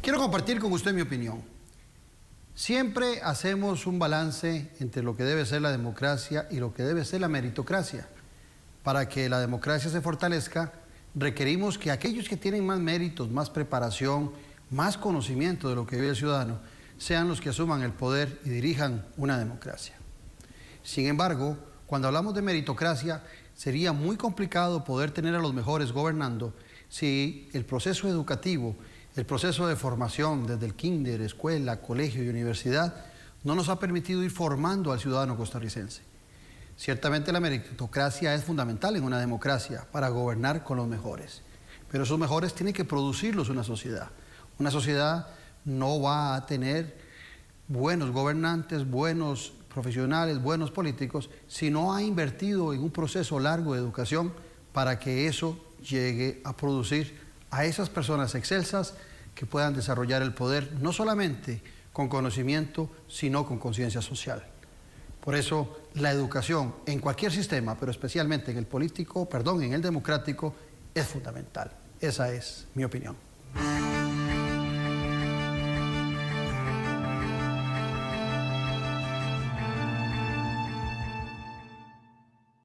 Quiero compartir con usted mi opinión. Siempre hacemos un balance entre lo que debe ser la democracia y lo que debe ser la meritocracia. Para que la democracia se fortalezca, requerimos que aquellos que tienen más méritos, más preparación, más conocimiento de lo que vive el ciudadano, sean los que asuman el poder y dirijan una democracia. Sin embargo, cuando hablamos de meritocracia, sería muy complicado poder tener a los mejores gobernando si el proceso educativo, el proceso de formación desde el kinder, escuela, colegio y universidad no nos ha permitido ir formando al ciudadano costarricense. Ciertamente la meritocracia es fundamental en una democracia para gobernar con los mejores, pero esos mejores tienen que producirlos una sociedad. Una sociedad no va a tener buenos gobernantes, buenos profesionales, buenos políticos, si no ha invertido en un proceso largo de educación para que eso llegue a producir a esas personas excelsas que puedan desarrollar el poder no solamente con conocimiento, sino con conciencia social. Por eso la educación en cualquier sistema, pero especialmente en el político, en el democrático, es fundamental. Esa es mi opinión.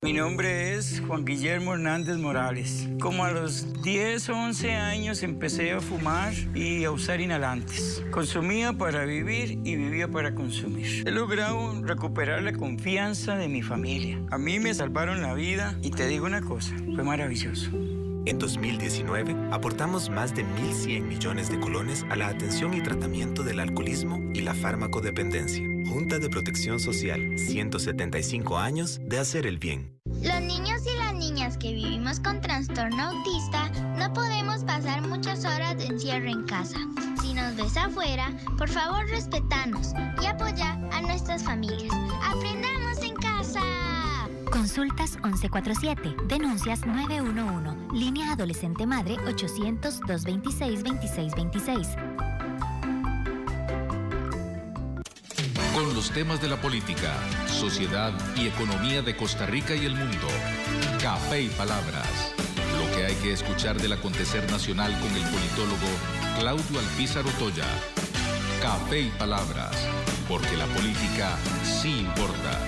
Mi nombre es Juan Guillermo Hernández Morales. Como a los 10 o 11 años empecé a fumar y a usar inhalantes. Consumía para vivir y vivía para consumir. He logrado recuperar la confianza de mi familia. A mí me salvaron la vida y te digo una cosa, fue maravilloso. En 2019, aportamos más de 1.100 millones de colones a la atención y tratamiento del alcoholismo y la farmacodependencia. Junta de Protección Social, 175 años de hacer el bien. Los niños y las niñas que vivimos con trastorno autista no podemos pasar muchas horas de encierro en casa. Si nos ves afuera, por favor respétanos y apoya a nuestras familias. ¡Aprendamos en casa! Consultas 1147, denuncias 911, línea adolescente madre 800-226-2626. Con los temas de la política, sociedad y economía de Costa Rica y el mundo. Café y Palabras. Lo que hay que escuchar del acontecer nacional con el politólogo Claudio Alpizar Otoya. Café y Palabras, porque la política sí importa.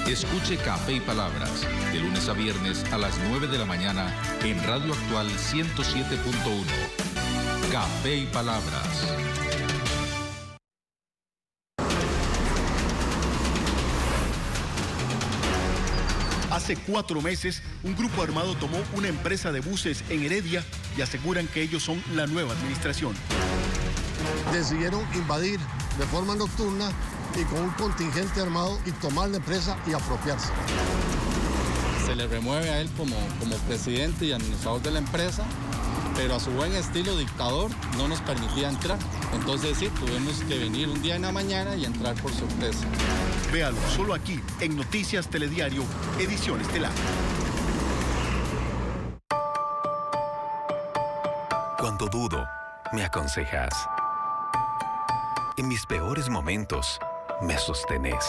Escuche Café y Palabras, de lunes a viernes a las 9 de la mañana en Radio Actual 107.1. Café y Palabras. Hace 4 meses, un grupo armado tomó una empresa de buses en Heredia y aseguran que ellos son la nueva administración. Decidieron invadir de forma nocturna y con un contingente armado y tomar la empresa y apropiarse. Se le remueve a él como presidente y administrador de la empresa, pero a su buen estilo dictador no nos permitía entrar. Entonces sí, tuvimos que venir un día en la mañana y entrar por sorpresa. Véalo solo aquí, en Noticias Telediario, edición estelar. Cuando dudo, me aconsejas. En mis peores momentos, me sostenés.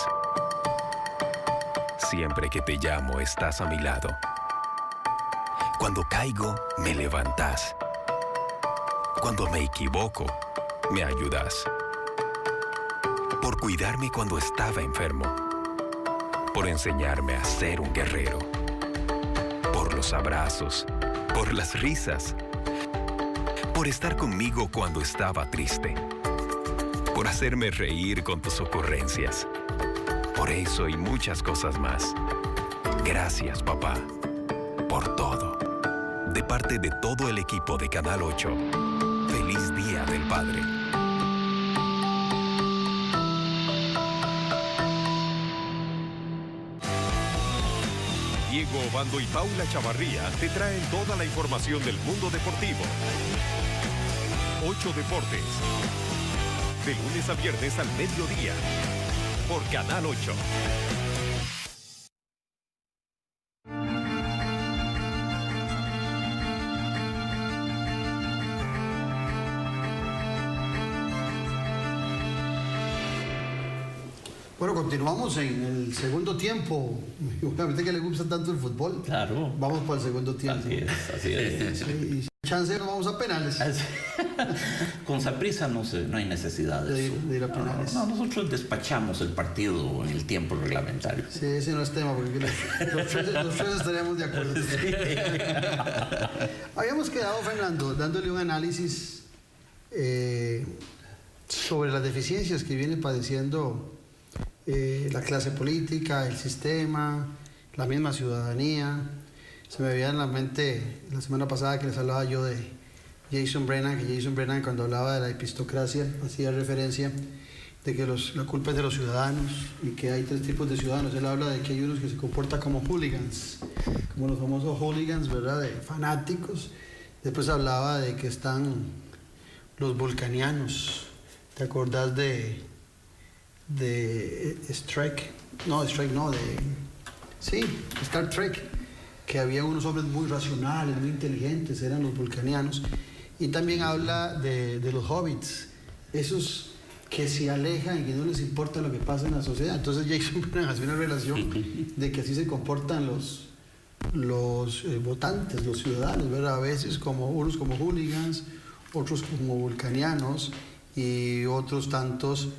Siempre que te llamo, estás a mi lado. Cuando caigo, me levantás. Cuando me equivoco, me ayudas. Por cuidarme cuando estaba enfermo. Por enseñarme a ser un guerrero. Por los abrazos. Por las risas. Por estar conmigo cuando estaba triste. Por hacerme reír con tus ocurrencias. Por eso y muchas cosas más. Gracias, papá, por todo. De parte de todo el equipo de Canal 8, feliz Día del Padre. Diego Obando y Paula Chavarría te traen toda la información del mundo deportivo. 8 Deportes. De lunes a viernes al mediodía. Por Canal 8. Bueno, continuamos en el segundo tiempo. Obviamente que le gusta tanto el fútbol. Claro. Vamos para el segundo tiempo. Así es. Sí, y chance nos vamos a penales. Con Saprissa no hay necesidad de eso. De ir a penales. No, nosotros despachamos el partido en el tiempo reglamentario. Sí, ese no es tema, porque los tres estaríamos de acuerdo. Sí. Habíamos quedado, Fernando, dándole un análisis sobre las deficiencias que viene padeciendo la clase política, el sistema, la misma ciudadanía. Se me veía en la mente la semana pasada que les hablaba yo de Jason Brennan, que Jason Brennan, cuando hablaba de la epistocracia, hacía referencia de que la culpa es de los ciudadanos y que hay 3 tipos de ciudadanos. Él habla de que hay unos que se comportan como hooligans, como los famosos hooligans, ¿verdad?, de fanáticos. Después hablaba de que están los vulcanianos. ¿Te acordás de Star Trek? Que había unos hombres muy racionales, muy inteligentes, eran los vulcanianos. Y también habla de los hobbits, esos que se alejan y que no les importa lo que pasa en la sociedad. Entonces Jason Brennan hace una relación de que así se comportan los votantes, los ciudadanos, ¿verdad? A veces unos como hooligans, otros como vulcanianos y otros tantos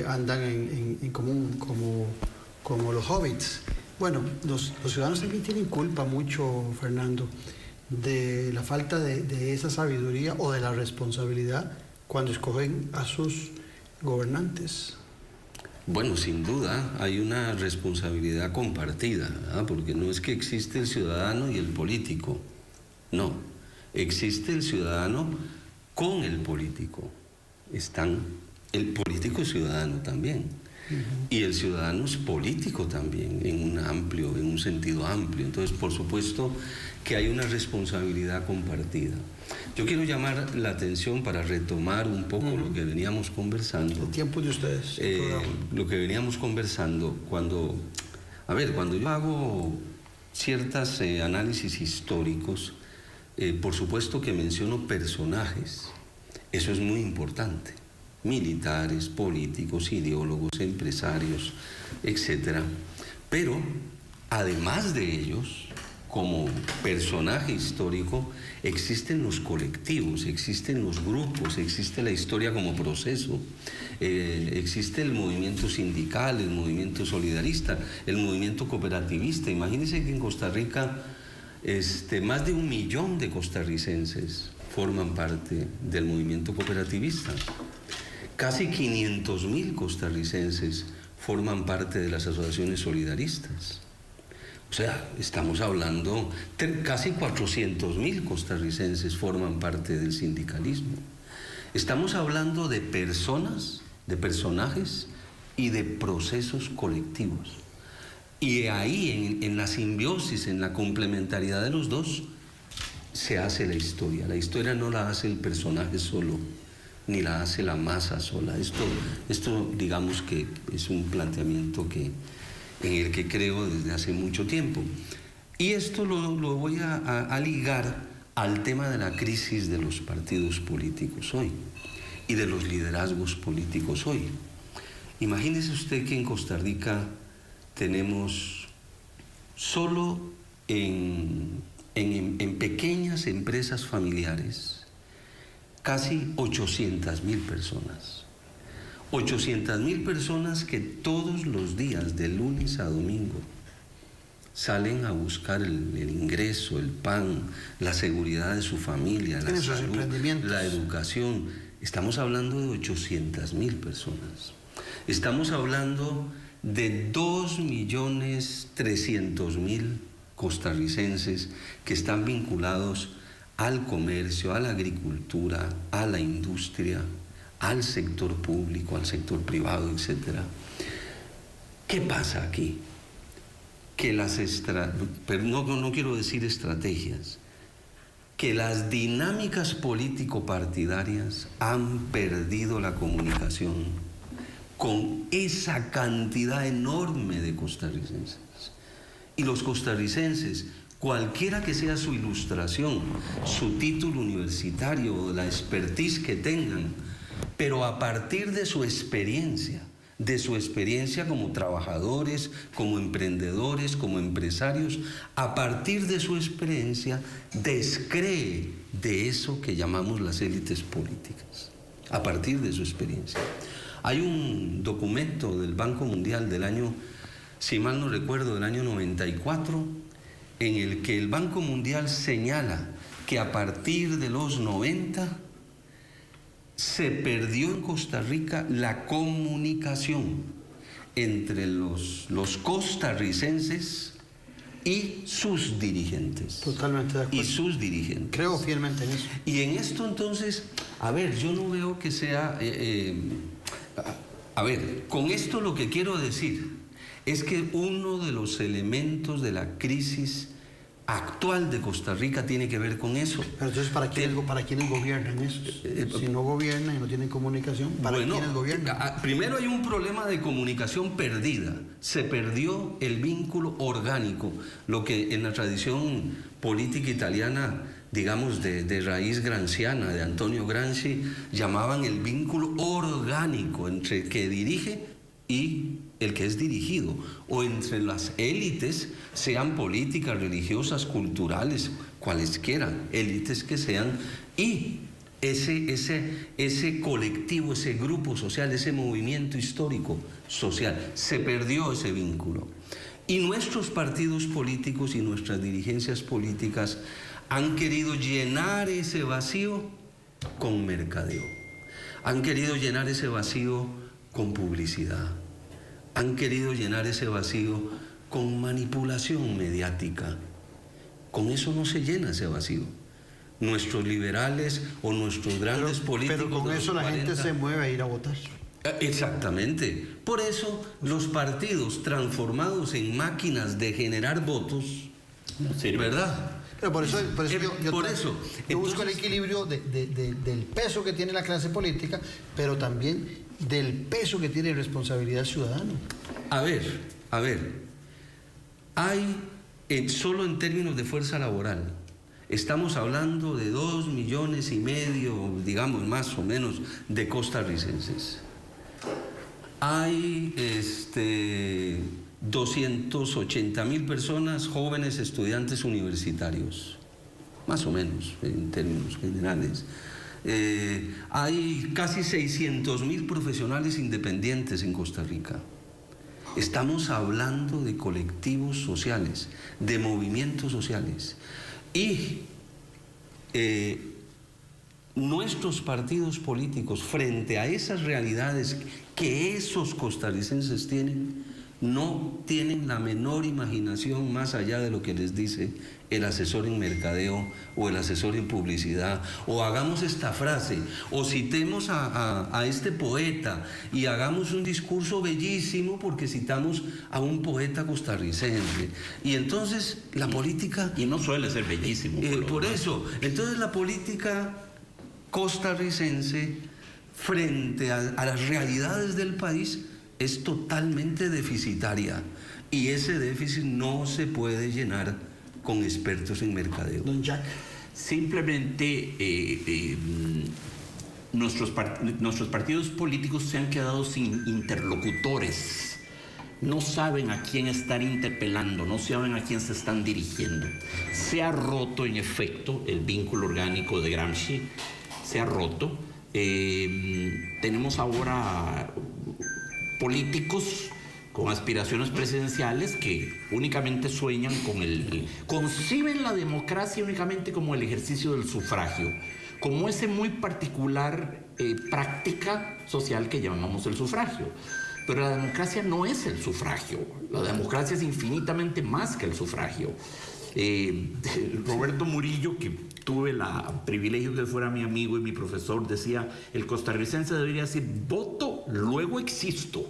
andan en común como los hobbits. Bueno, los ciudadanos también tienen culpa mucho, Fernando, de la falta de esa sabiduría o de la responsabilidad cuando escogen a sus gobernantes. Bueno, sin duda hay una responsabilidad compartida, ¿verdad? Porque no es que existe el ciudadano y el político, no, existe el ciudadano con el político, están el político ciudadano también. Y el ciudadano es político también, en un sentido amplio. Entonces, por supuesto que hay una responsabilidad compartida. Yo quiero llamar la atención para retomar un poco lo que veníamos conversando. El tiempo de ustedes. Lo que veníamos conversando cuando yo hago ciertos análisis históricos, por supuesto que menciono personajes. Eso es muy importante. Militares, políticos, ideólogos, empresarios, etc. Pero, además de ellos, como personaje histórico, existen los colectivos, existen los grupos, existe la historia como proceso, existe el movimiento sindical, el movimiento solidarista, el movimiento cooperativista. Imagínense que en Costa Rica más de 1 millón de costarricenses forman parte del movimiento cooperativista. Casi 500.000 costarricenses forman parte de las asociaciones solidaristas. O sea, estamos hablando, casi 400.000 costarricenses forman parte del sindicalismo. Estamos hablando de personas, de personajes y de procesos colectivos. Y ahí, en la simbiosis, en la complementariedad de los dos, se hace la historia. La historia no la hace el personaje solo, ni la hace la masa sola. Esto digamos que es un planteamiento en el que creo desde hace mucho tiempo. Y esto lo voy a ligar al tema de la crisis de los partidos políticos hoy y de los liderazgos políticos hoy. Imagínese usted que en Costa Rica tenemos solo en pequeñas empresas familiares casi 800.000 personas. 800.000 personas que todos los días, de lunes a domingo, salen a buscar el ingreso, el pan, la seguridad de su familia, la salud, la educación. Estamos hablando de 800.000 personas. Estamos hablando de 2.300.000 costarricenses que están vinculados al comercio, a la agricultura, a la industria, al sector público, al sector privado, etc. ¿Qué pasa aquí? Que pero no quiero decir estrategias, que las dinámicas político-partidarias han perdido la comunicación con esa cantidad enorme de costarricenses. Y los costarricenses, cualquiera que sea su ilustración, su título universitario, la expertise que tengan, pero a partir de su experiencia, de su experiencia como trabajadores, como emprendedores, como empresarios. A partir de su experiencia, descree de eso que llamamos las élites políticas. A partir de su experiencia. Hay un documento del Banco Mundial del año, si mal no recuerdo, del año 94, en el que el Banco Mundial señala que a partir de los 90 se perdió en Costa Rica la comunicación entre los costarricenses y sus dirigentes. Totalmente de acuerdo. Y sus dirigentes. Creo fielmente en eso. Y en esto entonces, a ver, yo no veo que sea... a ver, con esto lo que quiero decir es que uno de los elementos de la crisis actual de Costa Rica tiene que ver con eso. Pero entonces, ¿para quiénes gobiernan eso? Si no gobiernan y no tienen comunicación, ¿para quiénes gobiernan? Primero hay un problema de comunicación perdida. Se perdió el vínculo orgánico, lo que en la tradición política italiana, digamos de raíz granciana, de Antonio Gramsci, llamaban el vínculo orgánico entre el que dirige y el que es dirigido, o entre las élites, sean políticas, religiosas, culturales, cualesquiera élites que sean, y ese colectivo, ese grupo social, ese movimiento histórico social. Se perdió ese vínculo. Y nuestros partidos políticos y nuestras dirigencias políticas han querido llenar ese vacío con mercadeo. Han querido llenar ese vacío con publicidad. Han querido llenar ese vacío con manipulación mediática. Con eso no se llena ese vacío. Nuestros liberales o nuestros grandes políticos... Pero con eso la gente se mueve a ir a votar. Exactamente. Por eso los partidos transformados en máquinas de generar votos, ¿verdad? Pero por eso yo busco el equilibrio del peso que tiene la clase política, pero también del peso que tiene responsabilidad ciudadana. A ver, hay, solo en términos de fuerza laboral, estamos hablando de 2,5 millones, digamos más o menos, de costarricenses. Hay 280,000 personas, jóvenes estudiantes universitarios, más o menos en términos generales. Hay casi 600,000 profesionales independientes en Costa Rica. Estamos hablando de colectivos sociales, de movimientos sociales. Y nuestros partidos políticos, frente a esas realidades que esos costarricenses tienen, no tienen la menor imaginación más allá de lo que les dice el asesor en mercadeo o el asesor en publicidad, o hagamos esta frase, o citemos a este poeta y hagamos un discurso bellísimo porque citamos a un poeta costarricense. Y entonces la política... Y no suele ser bellísimo. Por eso, entonces la política costarricense frente a las realidades del país es totalmente deficitaria, y ese déficit no se puede llenar con expertos en mercadeo. Don Jack. Simplemente nuestros partidos políticos se han quedado sin interlocutores. No saben a quién estar interpelando, no saben a quién se están dirigiendo. Se ha roto, en efecto, el vínculo orgánico de Gramsci, se ha roto. Tenemos ahora políticos con aspiraciones presidenciales que únicamente sueñan conciben la democracia únicamente como el ejercicio del sufragio, como ese muy particular práctica social que llamamos el sufragio. Pero la democracia no es el sufragio, la democracia es infinitamente más que el sufragio. Roberto Murillo, que tuve el privilegio que fuera mi amigo y mi profesor, decía: el costarricense debería decir voto, luego existo.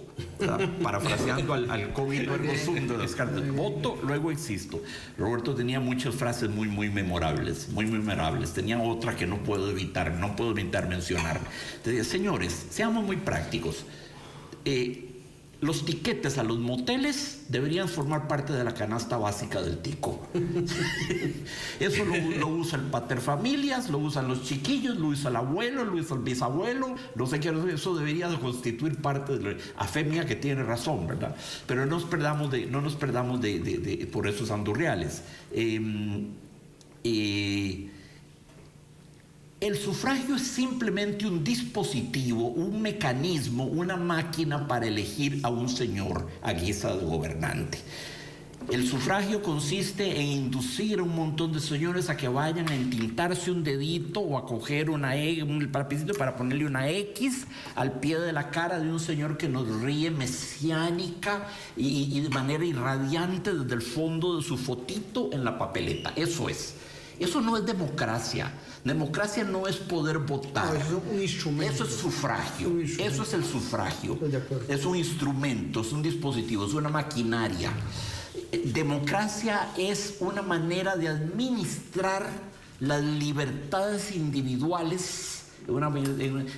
Parafraseando al COVID ergo sum de Descartes, voto, luego existo. Roberto tenía muchas frases muy memorables, muy memorables. Tenía otra que no puedo evitar mencionar. Decía: señores, seamos muy prácticos. los tiquetes a los moteles deberían formar parte de la canasta básica del tico. Eso lo usa el paterfamilias, lo usan los chiquillos, lo usa el abuelo, lo usa el bisabuelo, no sé qué, eso debería de constituir parte de a fe mía que tiene razón, ¿verdad? Pero no nos perdamos de por esos andurriales. El sufragio es simplemente un dispositivo, un mecanismo, una máquina para elegir a un señor a guisa de gobernante. El sufragio consiste en inducir a un montón de señores a que vayan a entintarse un dedito o a coger un lapicito para ponerle una X al pie de la cara de un señor que nos ríe mesiánica y de manera irradiante desde el fondo de su fotito en la papeleta. Eso es. Eso no es democracia. Democracia no es poder votar. No, eso es un instrumento. Eso es sufragio. Eso es el sufragio. Es un instrumento, es un dispositivo, es una maquinaria. Democracia es una manera de administrar las libertades individuales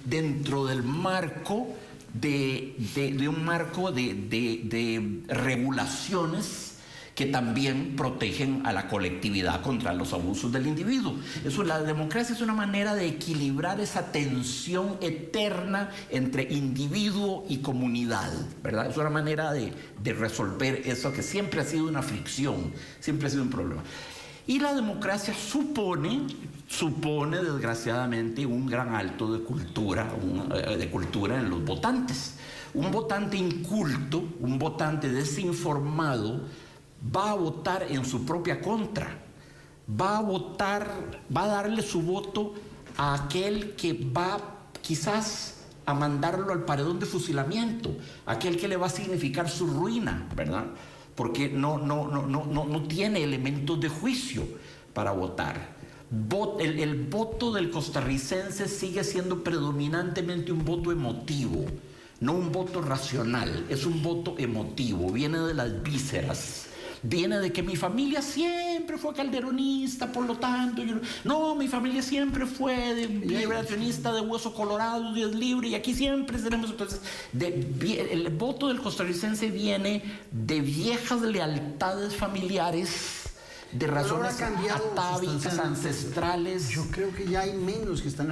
dentro del marco de un marco de regulaciones que también protegen a la colectividad contra los abusos del individuo. La democracia es una manera de equilibrar esa tensión eterna entre individuo y comunidad, ¿verdad? Es una manera de resolver eso que siempre ha sido una fricción, siempre ha sido un problema. Y la democracia supone desgraciadamente un gran alto de cultura en los votantes. Un votante inculto, un votante desinformado, va a votar en su propia contra, va a darle su voto a aquel que va quizás a mandarlo al paredón de fusilamiento, aquel que le va a significar su ruina, ¿verdad? Porque no tiene elementos de juicio para votar. El voto del costarricense sigue siendo predominantemente un voto emotivo, no un voto racional, es un voto emotivo, viene de las vísceras. Viene de que mi familia siempre fue calderonista, por lo tanto, mi familia siempre fue liberacionista de hueso colorado, Dios libre, y aquí siempre tenemos. Entonces, el voto del costarricense viene de viejas lealtades familiares, de razones atávicas, ancestrales. Yo creo que ya hay menos que están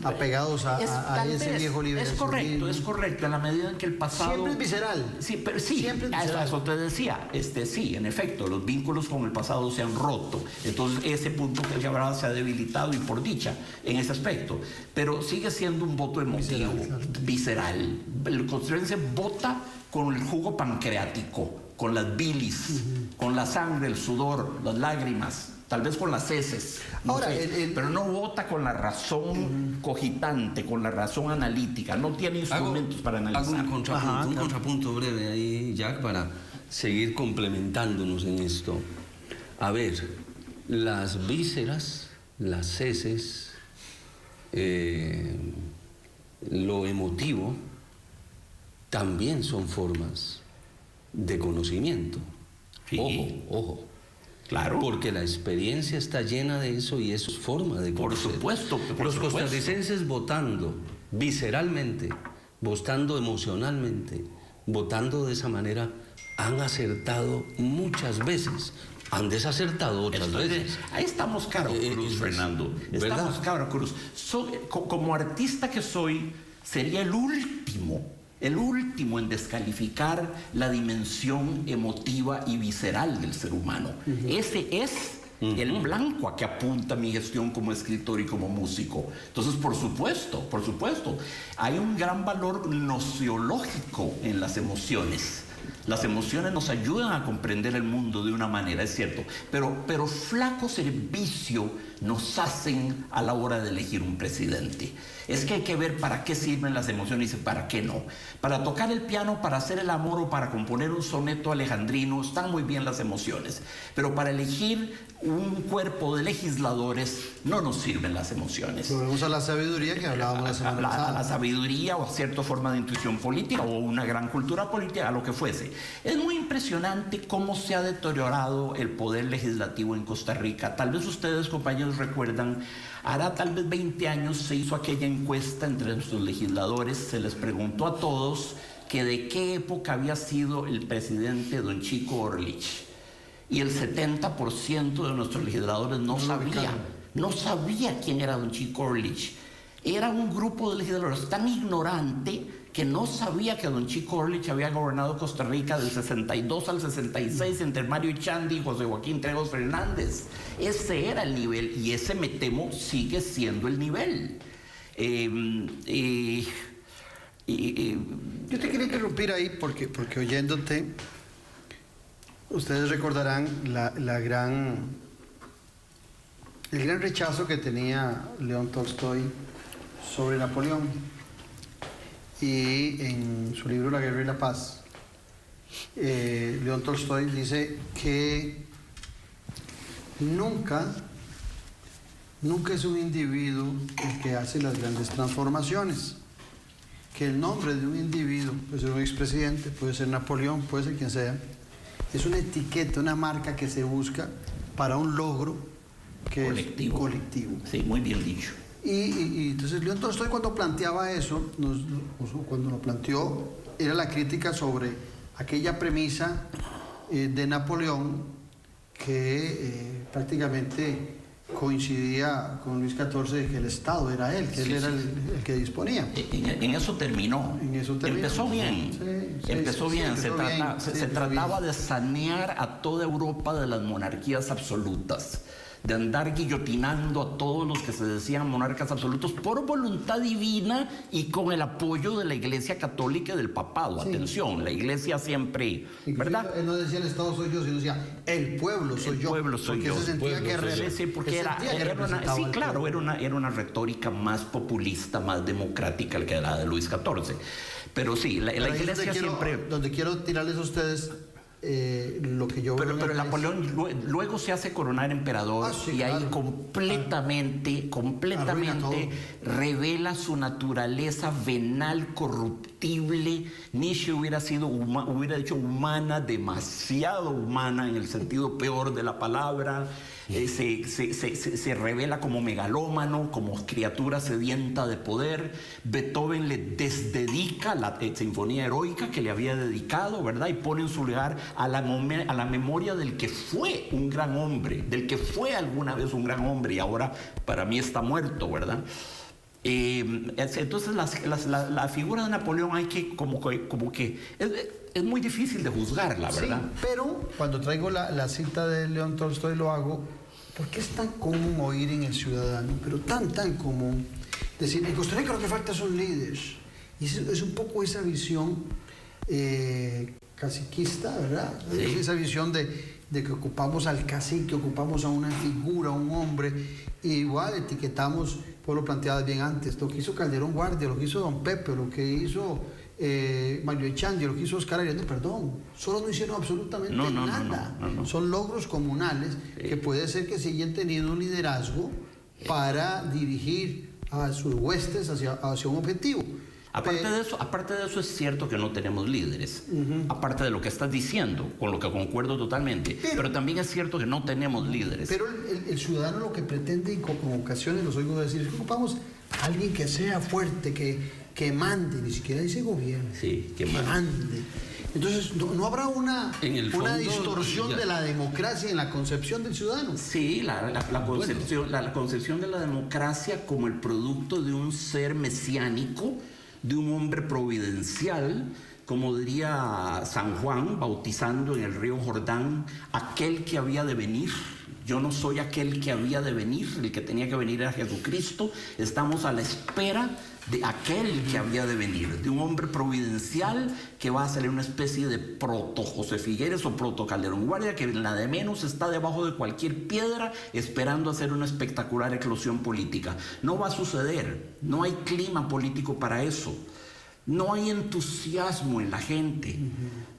apegados a ese viejo liberacionismo. Es correcto, en la medida en que el pasado... Siempre es visceral. Sí, pero sí, siempre es visceral. Eso te decía, sí, en efecto, los vínculos con el pasado se han roto. Entonces, ese punto que hablaba se ha debilitado, y por dicha, en ese aspecto. Pero sigue siendo un voto emotivo, visceral. El costarricense vota con el jugo pancreático, con las bilis, con la sangre, el sudor, las lágrimas, tal vez con las heces. Pero no vota con la razón cogitante, con la razón analítica, no tiene instrumentos para analizar. Un contrapunto breve ahí, Jack, para seguir complementándonos en esto. A ver, las vísceras, las heces, lo emotivo, también son formas de conocimiento. Sí. Ojo. Claro. Porque la experiencia está llena de eso y eso es forma de conocer. Por supuesto. Los costarricenses votando visceralmente, votando emocionalmente, votando de esa manera, han acertado muchas veces. Han desacertado otras veces. Ahí estamos caro cruz, Fernando. Estamos caro cruz. Como artista que soy, sería el último en descalificar la dimensión emotiva y visceral del ser humano. Ese es el blanco a que apunta mi gestión como escritor y como músico. Entonces, por supuesto, hay un gran valor nociológico en las emociones. Las emociones nos ayudan a comprender el mundo de una manera, es cierto, pero flaco servicio nos hacen a la hora de elegir un presidente. Es que hay que ver para qué sirven las emociones y para qué no. Para tocar el piano, para hacer el amor o para componer un soneto alejandrino están muy bien las emociones, pero para elegir un cuerpo de legisladores no nos sirven las emociones. Volvemos a la sabiduría que hablábamos la semana pasada. A la sabiduría o a cierta forma de intuición política o una gran cultura política, a lo que fuese. Es muy impresionante cómo se ha deteriorado el poder legislativo en Costa Rica. Tal vez ustedes, compañeros, recuerdan, hará tal vez 20 años se hizo aquella encuesta entre nuestros legisladores, se les preguntó a todos que de qué época había sido el presidente don Chico Orlich. Y el 70% de nuestros legisladores no sabía quién era don Chico Orlich. Era un grupo de legisladores tan ignorante que no sabía que don Chico Orlich había gobernado Costa Rica del 62 al 66 entre Mario Echandi y José Joaquín Trejos Fernández. Ese era el nivel y ese, me temo, sigue siendo el nivel. Yo te quería interrumpir ahí porque oyéndote, ustedes recordarán el gran rechazo que tenía León Tolstoy sobre Napoleón. Y en su libro La Guerra y la Paz, León Tolstoy dice que nunca es un individuo el que hace las grandes transformaciones. Que el nombre de un individuo, puede ser un expresidente, puede ser Napoleón, puede ser quien sea, es una etiqueta, una marca que se busca para un logro que es colectivo. Sí, muy bien dicho. Y entonces León Tolstoy, cuando planteaba eso, cuando lo planteó, era la crítica sobre aquella premisa de Napoleón que prácticamente coincidía con Luis XIV de que el Estado era él, que él era el que disponía. En eso terminó. Empezó bien. Se trataba de sanear a toda Europa de las monarquías absolutas, de andar guillotinando a todos los que se decían monarcas absolutos por voluntad divina y con el apoyo de la Iglesia Católica y del Papado. Sí. Atención, la Iglesia siempre, ¿verdad? Él no decía el Estado soy yo, sino decía el pueblo soy yo. El pueblo soy yo. Se sentía que era una retórica más populista, más democrática que la de Luis XIV. Pero sí, la Iglesia siempre... Donde quiero tirarles a ustedes... lo que yo veo. Pero Napoleón luego se hace coronar emperador y ahí completamente revela su naturaleza venal, corruptible. Nietzsche hubiera dicho humana, demasiado humana en el sentido peor de la palabra. Se revela como megalómano, como criatura sedienta de poder. Beethoven le desdedica la sinfonía heroica que le había dedicado, ¿verdad? Y pone en su lugar a la memoria del que fue un gran hombre, del que fue alguna vez un gran hombre y ahora para mí está muerto, ¿verdad? Entonces la figura de Napoleón hay que como que es muy difícil de juzgarla, ¿verdad? Sí, pero cuando traigo la cita de León Tolstoy lo hago porque es tan común oír en el ciudadano, pero tan común decir, en Costa Rica lo que falta son líderes. Y es un poco esa visión caciquista, ¿verdad? Sí. Esa visión de que ocupamos al cacique, ocupamos a una figura, a un hombre, y igual etiquetamos, pues lo planteaba bien antes, lo que hizo Calderón Guardia, lo que hizo Don Pepe, lo que hizo Mario Echandi, lo que hizo Oscar Arias, solo no hicieron absolutamente nada. No. Son logros comunales que puede ser que se hayan tenido un liderazgo para dirigir a sus huestes hacia un objetivo. Aparte de eso es cierto que no tenemos líderes, aparte de lo que estás diciendo, con lo que concuerdo totalmente, pero también es cierto que no tenemos líderes. Pero el ciudadano lo que pretende, y con ocasiones los oigo decir, es que ocupamos a alguien que sea fuerte, que mande, ni siquiera dice gobierno, que mande. Entonces, ¿no habrá una distorsión de la democracia en la concepción del ciudadano? Sí, la concepción de la democracia como el producto de un ser mesiánico, de un hombre providencial, como diría San Juan, bautizando en el río Jordán, aquel que había de venir. Yo no soy aquel que había de venir, el que tenía que venir era Jesucristo. Estamos a la espera de aquel que había de venir, de un hombre providencial que va a ser una especie de proto José Figueres o proto Calderón Guardia, que en la de menos está debajo de cualquier piedra esperando hacer una espectacular eclosión política. No va a suceder, no hay clima político para eso. No hay entusiasmo en la gente.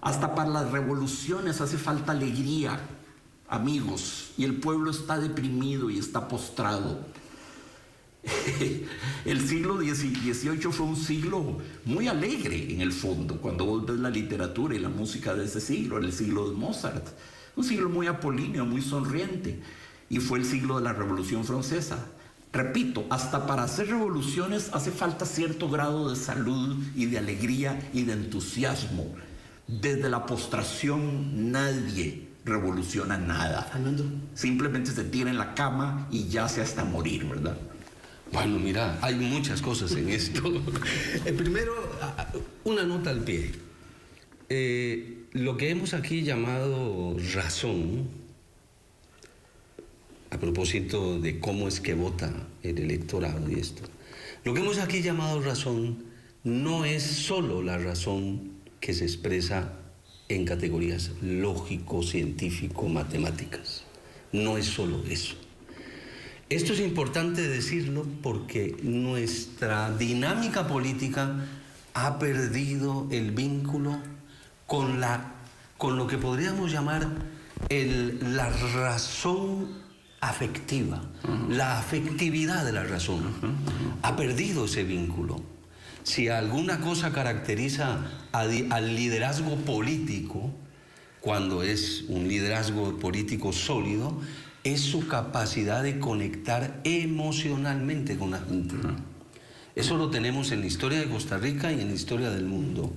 Hasta para las revoluciones hace falta alegría, amigos, y el pueblo está deprimido y está postrado. El siglo XVIII fue un siglo muy alegre en el fondo, cuando vos ves la literatura y la música de ese siglo, el siglo de Mozart, un siglo muy apolíneo, muy sonriente, y fue el siglo de la Revolución Francesa. Repito, hasta para hacer revoluciones hace falta cierto grado de salud y de alegría y de entusiasmo. Desde la postración nadie revoluciona nada. Fernando. Simplemente se tira en la cama y ya se hasta morir, ¿verdad? Bueno, mira, hay muchas cosas en esto. Primero, una nota al pie. Lo que hemos aquí llamado razón, a propósito de cómo es que vota el electorado y esto, lo que hemos aquí llamado razón no es solo la razón que se expresa en categorías lógico, científico, matemáticas. No es solo eso. Esto es importante decirlo porque nuestra dinámica política ha perdido el vínculo con lo que podríamos llamar la razón afectiva, la afectividad de la razón. Ha perdido ese vínculo. Si alguna cosa caracteriza al liderazgo político, cuando es un liderazgo político sólido, es su capacidad de conectar emocionalmente con la gente. Eso lo tenemos en la historia de Costa Rica y en la historia del mundo.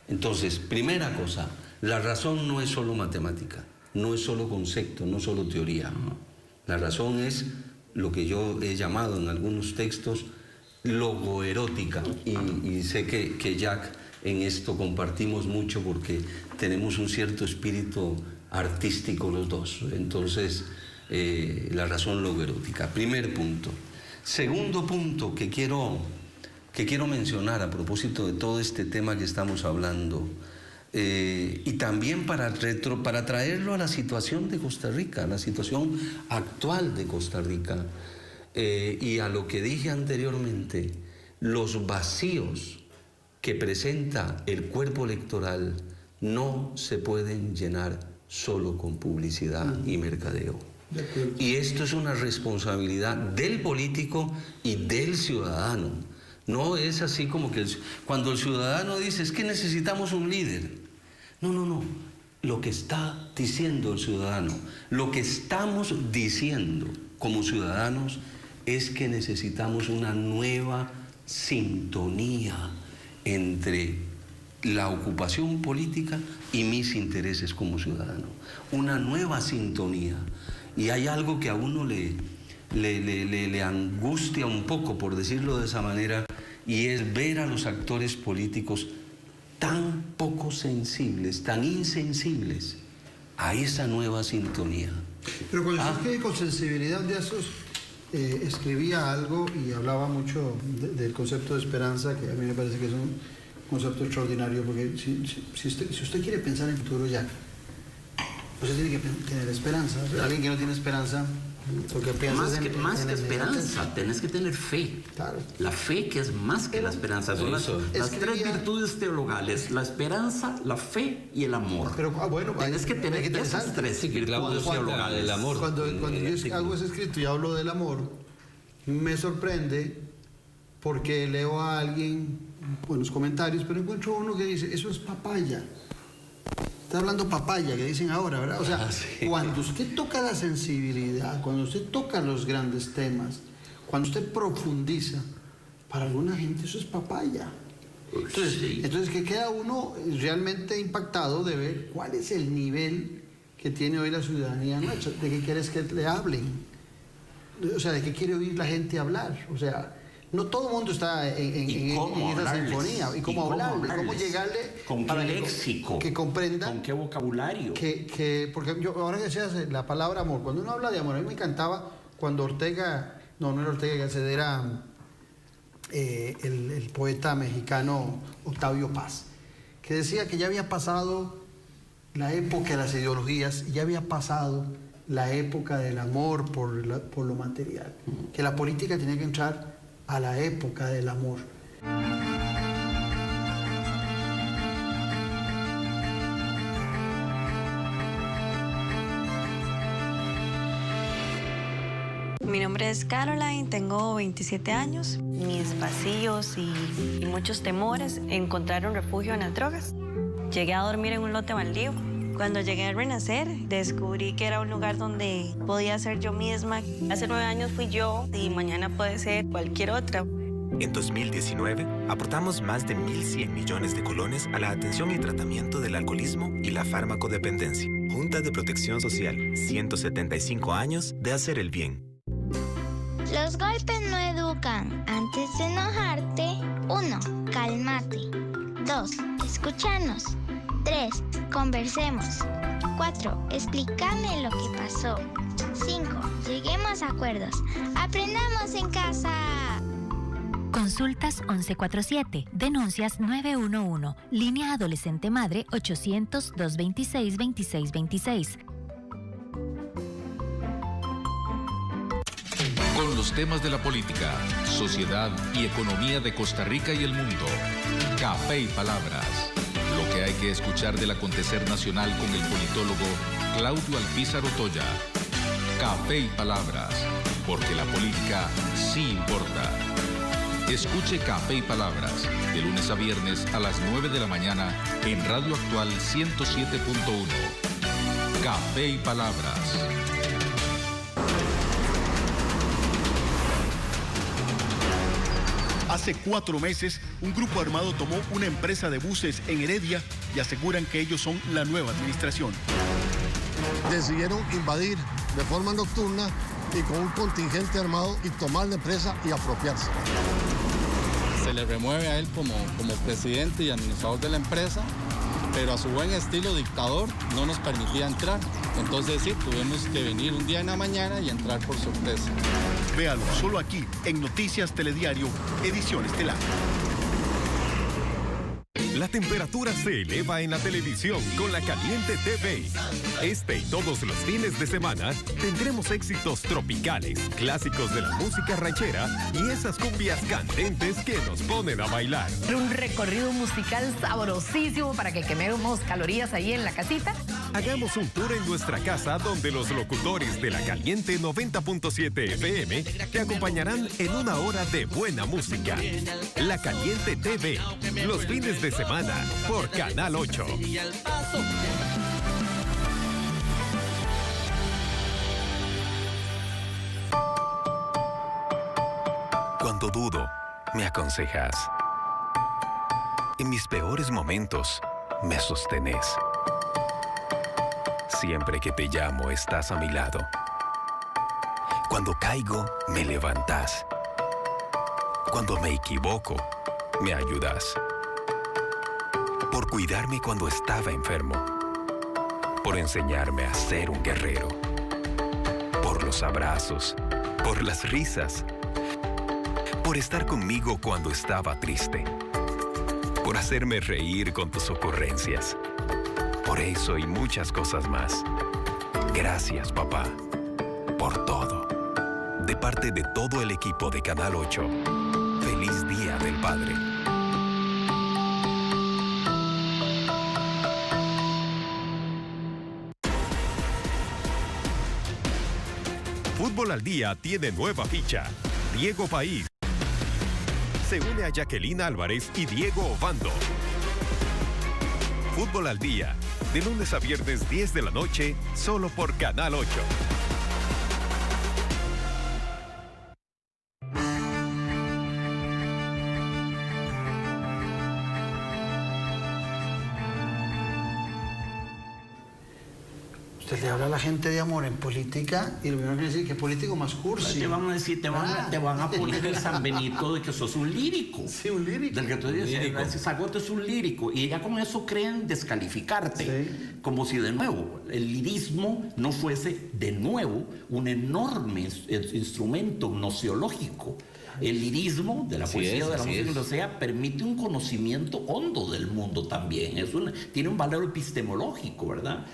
Entonces, primera cosa, la razón no es solo matemática, no es solo concepto, no es solo teoría. La razón es lo que yo he llamado en algunos textos logoerótica, y sé que Jack en esto compartimos mucho porque tenemos un cierto espíritu artístico los dos. Entonces, la razón logoerótica, primer punto. Segundo punto que quiero mencionar a propósito de todo este tema que estamos hablando, y también para traerlo a la situación de Costa Rica, la situación actual de Costa Rica, y a lo que dije anteriormente, los vacíos que presenta el cuerpo electoral no se pueden llenar solo con publicidad y mercadeo. Y esto es una responsabilidad del político y del ciudadano. No es así como que cuando el ciudadano dice, es que necesitamos un líder. No. Lo que está diciendo el ciudadano, lo que estamos diciendo como ciudadanos es que necesitamos una nueva sintonía entre la ocupación política y mis intereses como ciudadano. Una nueva sintonía. Y hay algo que a uno le angustia un poco, por decirlo de esa manera, y es ver a los actores políticos tan poco sensibles, tan insensibles a esa nueva sintonía. Pero cuando usted escribe con sensibilidad de esos, escribía algo y hablaba mucho del concepto de esperanza, que a mí me parece que es un concepto extraordinario, porque si usted quiere pensar en el futuro ya, usted tiene que tener esperanza. Alguien que no tiene esperanza, lo que piensa más que esperanza, tenés que tener fe. Claro. La fe, que es más que la esperanza, son las tres virtudes teologales: la esperanza, la fe y el amor. Pero bueno, tenés que tener esas tres virtudes teologales. El amor. Cuando yo hago ese escrito y hablo del amor, me sorprende porque leo a alguien, buenos comentarios, pero encuentro uno que dice, eso es papaya. Está hablando papaya, que dicen ahora, ¿verdad? O sea, cuando usted toca la sensibilidad, cuando usted toca los grandes temas, cuando usted profundiza, para alguna gente eso es papaya. Entonces que queda uno realmente impactado de ver cuál es el nivel que tiene hoy la ciudadanía nuestra, de qué quieres que le hablen, o sea, de qué quiere oír la gente hablar, o sea, no todo el mundo está en esa sinfonía. Y cómo hablarle, cómo llegarle. ¿Con qué léxico? Que comprenda. ¿Con qué vocabulario? Porque yo, ahora que decías la palabra amor, cuando uno habla de amor, a mí me encantaba cuando Ortega, no era Ortega Gasset, era el poeta mexicano Octavio Paz, que decía que ya había pasado la época de las ideologías, ya había pasado la época del amor por lo material, que la política tenía que entrar a la época del amor. Mi nombre es Caroline, tengo 27 años. Mis vacíos y muchos temores encontraron refugio en las drogas. Llegué a dormir en un lote baldío con Cuando llegué al Renacer, descubrí que era un lugar donde podía ser yo misma. Hace 9 años fui yo y mañana puede ser cualquier otra. En 2019, aportamos más de 1.100 millones de colones a la atención y tratamiento del alcoholismo y la farmacodependencia. Junta de Protección Social, 175 años de hacer el bien. Los golpes no educan. Antes de enojarte, 1. Cálmate. 2. Escúchanos. 3. Conversemos. 4. Explícame lo que pasó. 5. Lleguemos a acuerdos. Aprendamos en casa. Consultas 1147, denuncias 911, línea adolescente madre 800-226-2626. Con los temas de la política, sociedad y economía de Costa Rica y el mundo. Café y Palabras. Lo que hay que escuchar del acontecer nacional con el politólogo Claudio Alpizar Otoya. Café y Palabras, porque la política sí importa. Escuche Café y Palabras, de lunes a viernes a las 9 de la mañana en Radio Actual 107.1. Café y Palabras. Hace 4 meses, un grupo armado tomó una empresa de buses en Heredia y aseguran que ellos son la nueva administración. Decidieron invadir de forma nocturna y con un contingente armado y tomar la empresa y apropiarse. Se le remueve a él como presidente y administrador de la empresa, pero a su buen estilo dictador no nos permitía entrar. Entonces sí, tuvimos que venir un día en la mañana y entrar por sorpresa. Véalo solo aquí en Noticias Telediario, edición estelar. La temperatura se eleva en la televisión con La Caliente TV. Este y todos los fines de semana tendremos éxitos tropicales, clásicos de la música ranchera y esas cumbias candentes que nos ponen a bailar. Un recorrido musical sabrosísimo para que quememos calorías ahí en la casita. Hagamos un tour en nuestra casa donde los locutores de La Caliente 90.7 FM te acompañarán en una hora de buena música. La Caliente TV, los fines de semana por Canal 8. Cuando dudo, me aconsejas. En mis peores momentos, me sostenés. Siempre que te llamo, estás a mi lado. Cuando caigo, me levantás. Cuando me equivoco, me ayudas. Por cuidarme cuando estaba enfermo. Por enseñarme a ser un guerrero. Por los abrazos. Por las risas. Por estar conmigo cuando estaba triste. Por hacerme reír con tus ocurrencias. Por eso y muchas cosas más. Gracias, papá. Por todo. De parte de todo el equipo de Canal 8. Feliz Día del Padre. Fútbol al Día tiene nueva ficha. Diego País se une a Jacqueline Álvarez y Diego Obando. Fútbol al Día, de lunes a viernes 10 de la noche, solo por Canal 8. Usted le habla a la gente de amor en política y le van a decir que político más cursi. Te van a decir, te van a poner el San Benito de que sos un lírico. Sí, un lírico. Del que tú dices, Sagote es un lírico. Y ya con eso creen descalificarte. Sí. Como si de nuevo el lirismo no fuese de nuevo un enorme instrumento gnoseológico. El lirismo de la poesía, de la música, o sea, permite un conocimiento hondo del mundo también. Tiene un valor epistemológico, ¿verdad?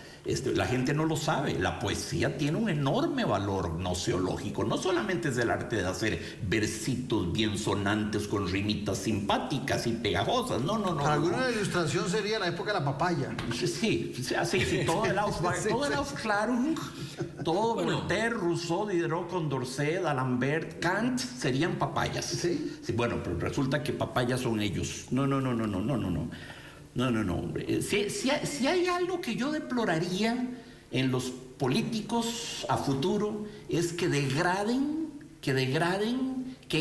La gente no lo sabe. La poesía tiene un enorme valor gnoseológico. No solamente es el arte de hacer versitos bien sonantes con rimitas simpáticas y pegajosas. No. Para alguna la ilustración sería la época de la papaya. Sí. Todo el Aufklärung, todo Voltaire, Rousseau, Diderot, Condorcet, D'Alembert, Kant serían papayas. Sí, bueno, pero resulta que papayas son ellos. No. No, hombre. Si hay algo que yo deploraría en los políticos a futuro es que degraden, que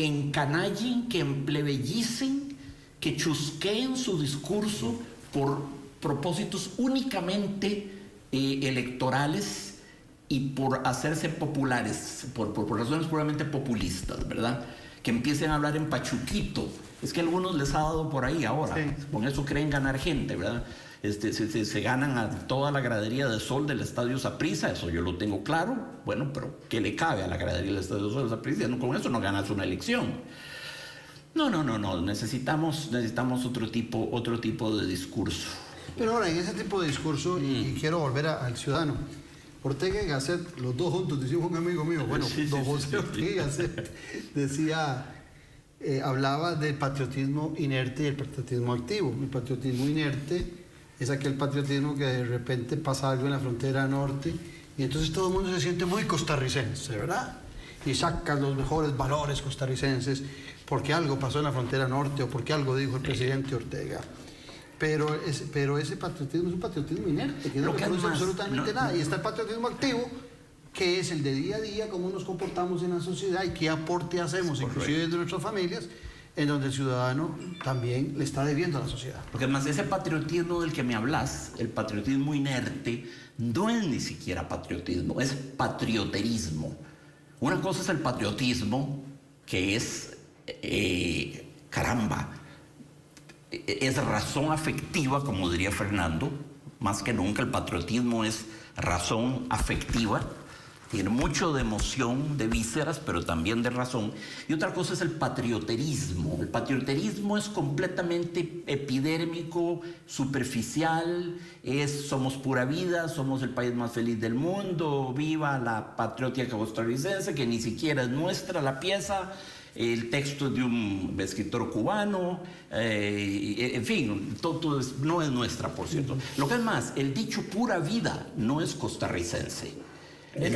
encanallen, que emplebellicen, que chusqueen su discurso por propósitos únicamente electorales y por hacerse populares, por razones puramente populistas, ¿verdad? Que empiecen a hablar en pachuquito. Es que a algunos les ha dado por ahí ahora. Sí. Con eso creen ganar gente, ¿verdad? Se ganan a toda la gradería de Sol del Estadio Saprissa, eso yo lo tengo claro. Bueno, pero ¿qué le cabe a la gradería del Estadio Sol de Saprissa? No, con eso no ganas una elección. No. Necesitamos otro tipo de discurso. Pero ahora, en ese tipo de discurso, y quiero volver al ciudadano, Ortega y Gasset, los dos juntos, decía un amigo mío, don José Ortega y Gasset, decía... hablaba del patriotismo inerte y el patriotismo activo. El patriotismo inerte es aquel patriotismo que de repente pasa algo en la frontera norte y entonces todo el mundo se siente muy costarricense, ¿verdad? Y sacan los mejores valores costarricenses porque algo pasó en la frontera norte o porque algo dijo el presidente Ortega. Pero ese patriotismo es un patriotismo inerte, que no reconoce absolutamente nada. Y está el patriotismo activo, que es el de día a día, cómo nos comportamos en la sociedad y qué aporte hacemos, inclusive desde nuestras familias, en donde el ciudadano también le está debiendo a la sociedad. Porque además ese patriotismo del que me hablas, el patriotismo inerte, no es ni siquiera patriotismo, es patrioterismo. Una cosa es el patriotismo, que es, es razón afectiva, como diría Fernando. Más que nunca el patriotismo es razón afectiva. Tiene mucho de emoción, de vísceras, pero también de razón. Y otra cosa es el patrioterismo. El patrioterismo es completamente epidérmico, superficial, somos pura vida, somos el país más feliz del mundo, viva la patriótica costarricense, que ni siquiera es nuestra la pieza, el texto es de un escritor cubano, en fin, todo no es nuestra, por cierto. Lo que es más, el dicho pura vida no es costarricense. El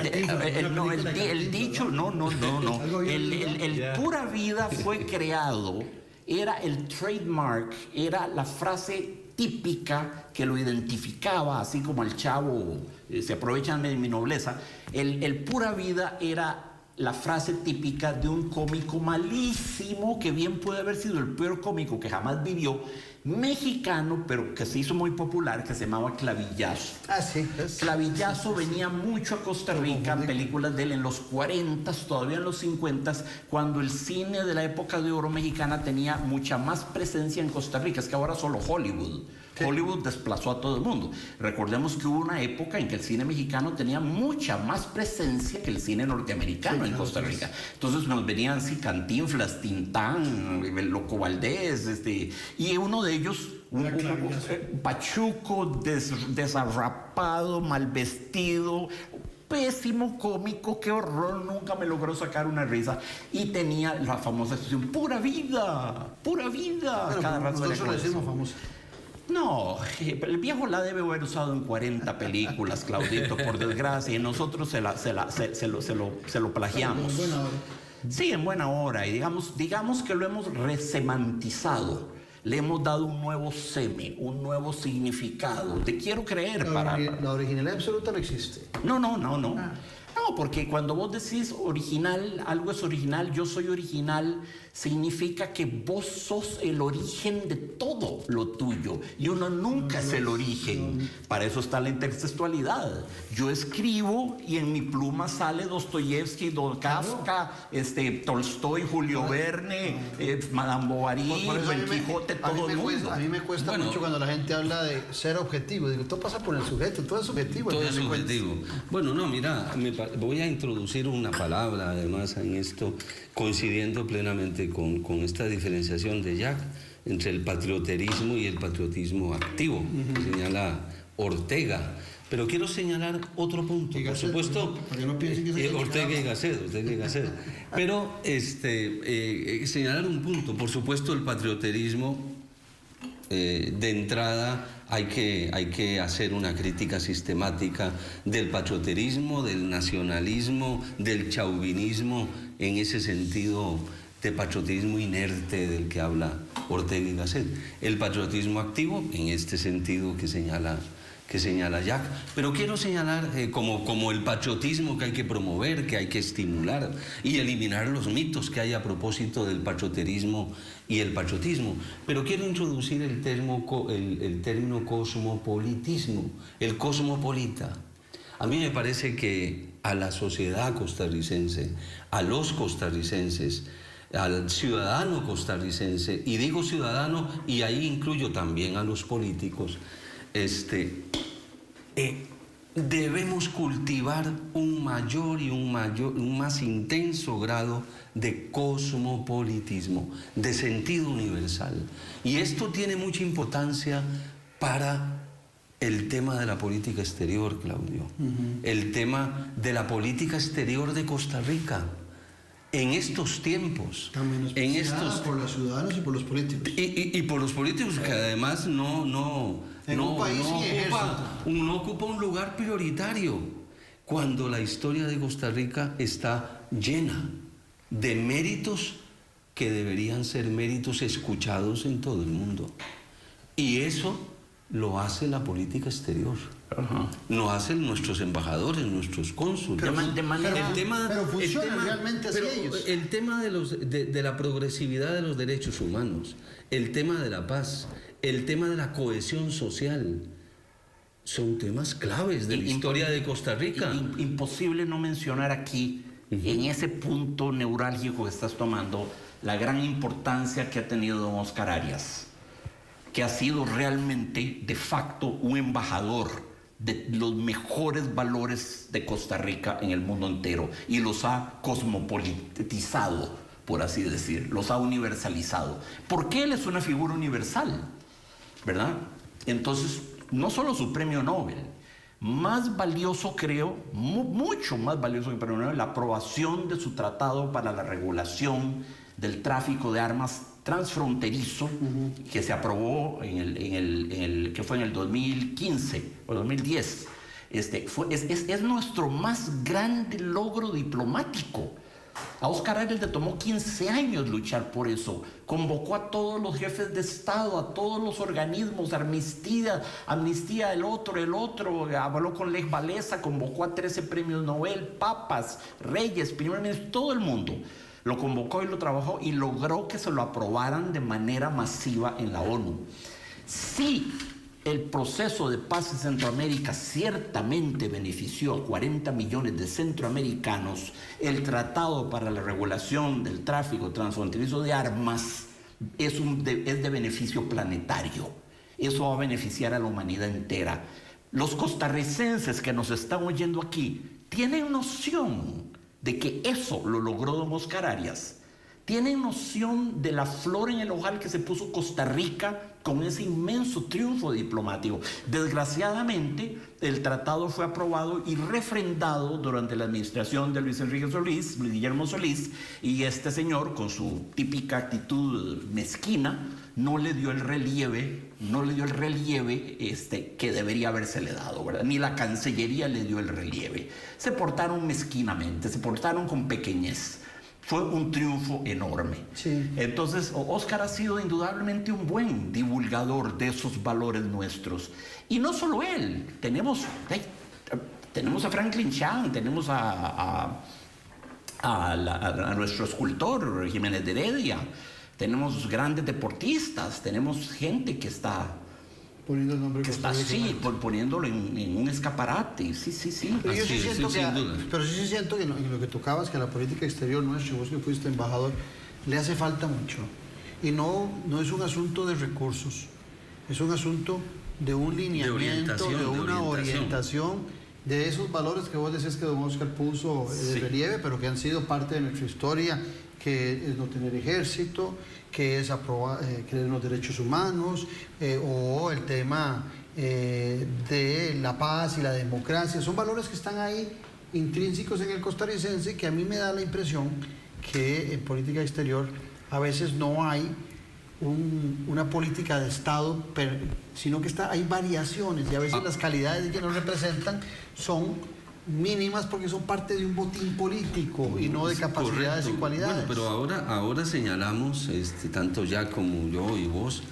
pura vida fue creado, era el trademark, era la frase típica que lo identificaba, así como el Chavo, se aprovechan de mi nobleza. El pura vida era la frase típica de un cómico malísimo, que bien puede haber sido el peor cómico que jamás vivió, mexicano, pero que se hizo muy popular, que se llamaba Clavillazo. Sí. Clavillazo venía mucho a Costa Rica, películas de él en los 40s, todavía en los 50s, cuando el cine de la época de oro mexicana tenía mucha más presencia en Costa Rica. Es que ahora solo Hollywood. Sí. Hollywood desplazó a todo el mundo. Recordemos que hubo una época en que el cine mexicano tenía mucha más presencia que el cine norteamericano en Costa Rica. Entonces nos venían así Cantinflas, Tintán, el Loco Valdés, y uno de ellos, un pachuco desarrapado, mal vestido, pésimo cómico, qué horror, nunca me logró sacar una risa, y tenía la famosa expresión pura vida, pero cada rato nosotros le decimos famosa. No, el viejo la debe haber usado en 40 películas, Claudito, por desgracia, y nosotros se lo plagiamos. En buena hora. Sí, en buena hora, y digamos que lo hemos resemantizado. Le hemos dado un nuevo seme, un nuevo significado. Te quiero creer. La originalidad absoluta no existe. No. No, porque cuando vos decís original, algo es original, yo soy original, significa que vos sos el origen de todo lo tuyo y uno nunca es el origen. Para eso está la intertextualidad. Yo escribo y en mi pluma sale Dostoyevsky, Kafka, Tolstoy, Julio Verne, Madame Bovary, el Quijote, todo el mundo. A mí me cuesta mucho cuando la gente habla de ser objetivo. Digo, todo pasa por el sujeto, todo es subjetivo. Todo es subjetivo. Bueno, no, mira, voy a introducir una palabra además en esto, coincidiendo plenamente con esta diferenciación de Jack entre el patrioterismo y el patriotismo activo, que señala Ortega. Pero quiero señalar otro punto, por supuesto, Ortega y Gasset. Pero señalar un punto, por supuesto, el patrioterismo, de entrada hay que hacer una crítica sistemática del patrioterismo, del nacionalismo, del chauvinismo, en ese sentido patriotismo inerte del que habla Ortega y Gasset. El patriotismo activo, en este sentido que señala Jack, pero quiero señalar como el patriotismo que hay que promover, que hay que estimular y eliminar los mitos que hay a propósito del patrioterismo y el patriotismo. Pero quiero introducir el término cosmopolitismo, el cosmopolita. A mí me parece que a la sociedad costarricense, a los costarricenses, al ciudadano costarricense, y digo ciudadano y ahí incluyo también a los políticos, debemos cultivar un mayor y un más intenso grado de cosmopolitismo, de sentido universal. Y esto tiene mucha importancia para el tema de la política exterior, Claudio. El tema de la política exterior de Costa Rica. En estos tiempos, por los ciudadanos y por los políticos. Y por los políticos que además no ocupa un lugar prioritario cuando la historia de Costa Rica está llena de méritos que deberían ser méritos escuchados en todo el mundo. Y eso lo hace la política exterior. Lo hacen nuestros embajadores, nuestros cónsules. Pero funcionan realmente así ellos. El tema de la progresividad de los derechos humanos, el tema de la paz, el tema de la cohesión social, son temas claves de la historia de Costa Rica. Imposible no mencionar aquí, en ese punto neurálgico que estás tomando, la gran importancia que ha tenido don Óscar Arias, que ha sido realmente, de facto, un embajador de los mejores valores de Costa Rica en el mundo entero y los ha cosmopolitizado, por así decir, los ha universalizado. Porque él es una figura universal, ¿verdad? Entonces, no solo su premio Nobel, más valioso creo, mucho más valioso que el premio Nobel, la aprobación de su tratado para la regulación del tráfico de armas transfronterizo, que se aprobó que fue en el 2015 o 2010. Es nuestro más grande logro diplomático. A Óscar Arias le tomó 15 años luchar por eso. Convocó a todos los jefes de Estado, a todos los organismos, Amnistía, el otro, habló con Lech Walesa, convocó a 13 premios Nobel, papas, reyes, primer ministro, todo el mundo. Lo convocó y lo trabajó y logró que se lo aprobaran de manera masiva en la ONU. Sí, el proceso de paz en Centroamérica ciertamente benefició a 40 millones de centroamericanos. El tratado para la regulación del tráfico transfronterizo de armas es de beneficio planetario. Eso va a beneficiar a la humanidad entera. Los costarricenses que nos están oyendo aquí tienen noción de que eso lo logró don Óscar Arias. Tienen noción de la flor en el ojal que se puso Costa Rica con ese inmenso triunfo diplomático. Desgraciadamente, el tratado fue aprobado y refrendado durante la administración de Luis Guillermo Solís, y este señor, con su típica actitud mezquina, no le dio el relieve que debería habérsele dado, ¿verdad? Ni la Cancillería le dio el relieve. Se portaron mezquinamente, se portaron con pequeñez. Fue un triunfo enorme. Sí. Entonces, Óscar ha sido indudablemente un buen divulgador de esos valores nuestros. Y no solo él, tenemos a Franklin Chang, tenemos a nuestro escultor Jiménez de Heredia, tenemos grandes deportistas, tenemos gente que está poniendo el nombre, que está así, poniéndolo en un escaparate. Sí. Pero yo sí siento que en lo que tocabas, que la política exterior nuestra, vos que fuiste embajador, le hace falta mucho. Y no es un asunto de recursos, es un asunto de un lineamiento, de una orientación, de esos valores que vos decís que don Óscar puso de relieve, pero que han sido parte de nuestra historia, que es no tener ejército, que es creer en los derechos humanos, o el tema de la paz y la democracia. Son valores que están ahí intrínsecos en el costarricense, que a mí me da la impresión que en política exterior a veces no hay una política de Estado, sino que hay variaciones, y a veces las calidades que nos representan son mínimas porque son parte de un botín político y no de capacidades y cualidades. Bueno, pero ahora señalamos, tanto ya como yo y vos,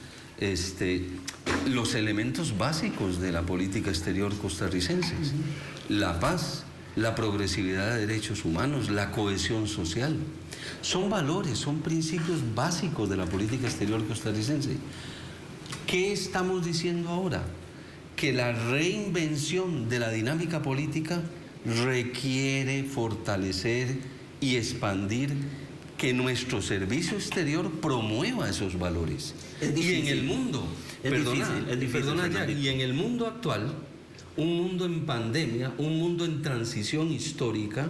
los elementos básicos de la política exterior costarricense. La paz, la progresividad de derechos humanos, la cohesión social. Son valores, son principios básicos de la política exterior costarricense. ¿Qué estamos diciendo ahora? Que la reinvención de la dinámica política requiere fortalecer y expandir que nuestro servicio exterior promueva esos valores. Y en el mundo, y en el mundo actual, un mundo en pandemia, un mundo en transición histórica,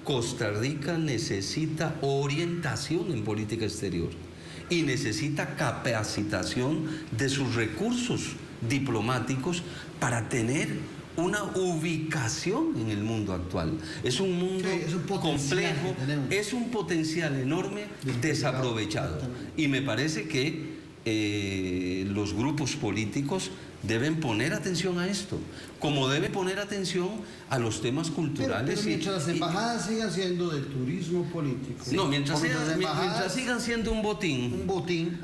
Costa Rica necesita orientación en política exterior y necesita capacitación de sus recursos diplomáticos para tener una ubicación en el mundo actual. Es un mundo complejo, es un potencial enorme desaprovechado. Y me parece que los grupos políticos deben poner atención a esto, como deben poner atención a los temas culturales. Pero mientras las embajadas sigan siendo de turismo político. No, mientras sigan siendo un botín. Un botín,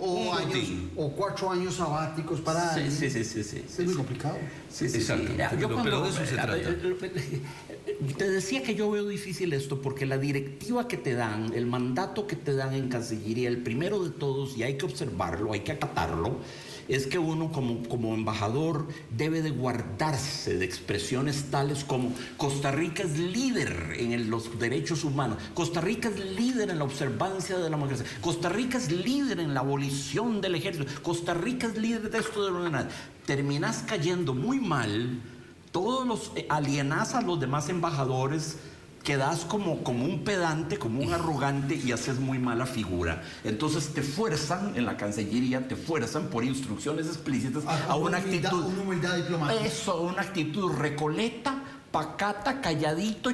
o 4 años sabáticos para alguien. Sí. Es muy complicado. Exacto. Pero de eso se trata. Te decía que yo veo difícil esto porque la directiva que te dan, el mandato que te dan en Cancillería, el primero de todos, y hay que observarlo, hay que acatarlo, es que uno como embajador debe de guardarse de expresiones tales como Costa Rica es líder en los derechos humanos, Costa Rica es líder en la observancia de la democracia, Costa Rica es líder en la abolición del ejército, Costa Rica es líder de esto de lo demás. Terminás cayendo muy mal, todos los alienás a los demás embajadores, quedas como un pedante, como un arrogante y haces muy mala figura. Entonces te fuerzan en la Cancillería, te fuerzan por instrucciones explícitas a una actitud... Una humildad diplomática. Eso, una actitud recoleta, pacata, calladito,